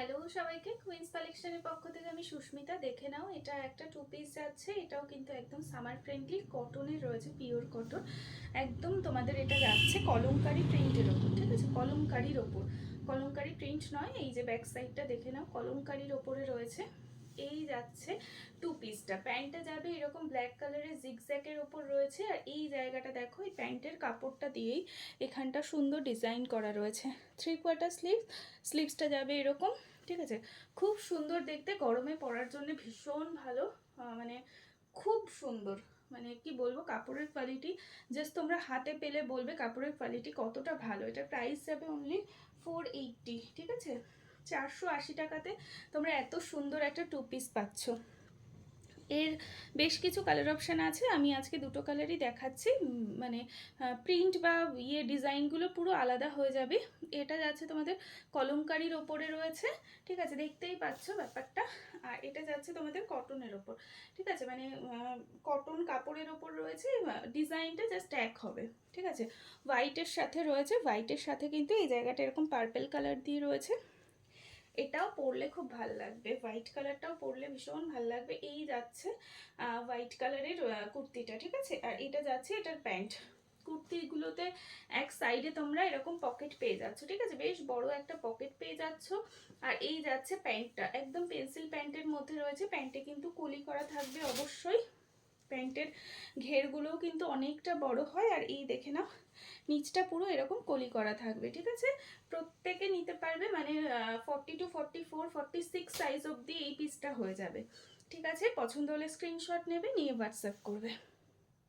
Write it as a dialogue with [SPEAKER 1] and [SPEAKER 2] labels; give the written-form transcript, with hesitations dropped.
[SPEAKER 1] Hello সবাইকে, queen's কালেকশনের পক্ষ থেকে আমি সুস্মিতা। দেখে নাও, এটা একটা টু পিস যাচ্ছে। এটাও কিন্তু একদম সামার ফ্রেন্ডলি কটনের রয়েছে, পিওর কটন একদম। তোমাদের এটা যাচ্ছে কলমকারি প্রিন্টের ওপর, ঠিক আছে? কলমকারির ওপর, কলমকারি প্রিন্ট নয়। এই যে ব্যাক সাইডটা দেখে নাও, কলমকারির ওপরে রয়েছে। এই যাচ্ছে টু পিসটা। প্যান্টটা যাবে এরকম ব্ল্যাক কালারের জিগজ্যাগের ওপর রয়েছে। আর এই জায়গাটা দেখো, এই প্যান্টের কাপড়টা দিয়েই এখানটা সুন্দর ডিজাইন করা রয়েছে। 3/4 স্লিভসটা যাবে এরকম, ঠিক আছে? খুব সুন্দর দেখতে, গরমে পরার জন্য ভীষণ ভালো, মানে খুব সুন্দর। মানে কি বলবো, কাপড়ের কোয়ালিটি জাস্ট তোমরা হাতে পেলে বলবে কাপড়ের কোয়ালিটি কতটা ভালো। এটা প্রাইস যাবে অনলি 480, ঠিক আছে? 480 টাকাতে তোমরা এত সুন্দর একটা টু পিস পাচ্ছ। এর বেশ কিছু কালার অপশান আছে, আমি আজকে দুটো কালারই দেখাচ্ছি। মানে প্রিন্ট বা ডিজাইনগুলো পুরো আলাদা হয়ে যাবে। এটা যাচ্ছে তোমাদের কলমকারির ওপরে রয়েছে, ঠিক আছে? দেখতেই পাচ্ছ ব্যাপারটা। আর এটা যাচ্ছে তোমাদের কটনের ওপর, ঠিক আছে? মানে কটন কাপড়ের ওপর রয়েছে। ডিজাইনটা জাস্ট এক হবে, ঠিক আছে? হোয়াইটের সাথে রয়েছে, হোয়াইটের সাথে কিন্তু এই জায়গাটা এরকম পার্পেল কালার দিয়ে রয়েছে। এটাও পরলে খুব ভালো লাগবে, হোয়াইট কালারটাও পরলে ভীষণ ভালো লাগবে। এই যাচ্ছে হোয়াইট কালারের কুর্তিটা, ঠিক আছে? আর এটা যাচ্ছে এটার প্যান্ট। কুর্তিগুলোতে এক সাইডে তোমরা এরকম পকেট পেয়ে যাচ্ছ, ঠিক আছে? বেশ বড় একটা পকেট পেয়ে যাচ্ছ। আর এই যাচ্ছে প্যান্টটা, একদম পেন্সিল প্যান্টের মধ্যে রয়েছে। প্যান্টে কিন্তু কলি করা থাকবে অবশ্যই। প্যান্টের ঘেরগুলোও কিন্তু অনেকটা বড় হয়। আর এই দেখে নাও, নিচটা পুরো এরকম কলি করা থাকবে, ঠিক আছে? প্রত্যেকে নিতে পারবে, মানে 40 to 44 46 সাইজ অবধি এই পিসটা হয়ে যাবে, ঠিক আছে? পছন্দ হলে স্ক্রিনশট নেবে, নিয়ে হোয়াটসঅ্যাপ করবে।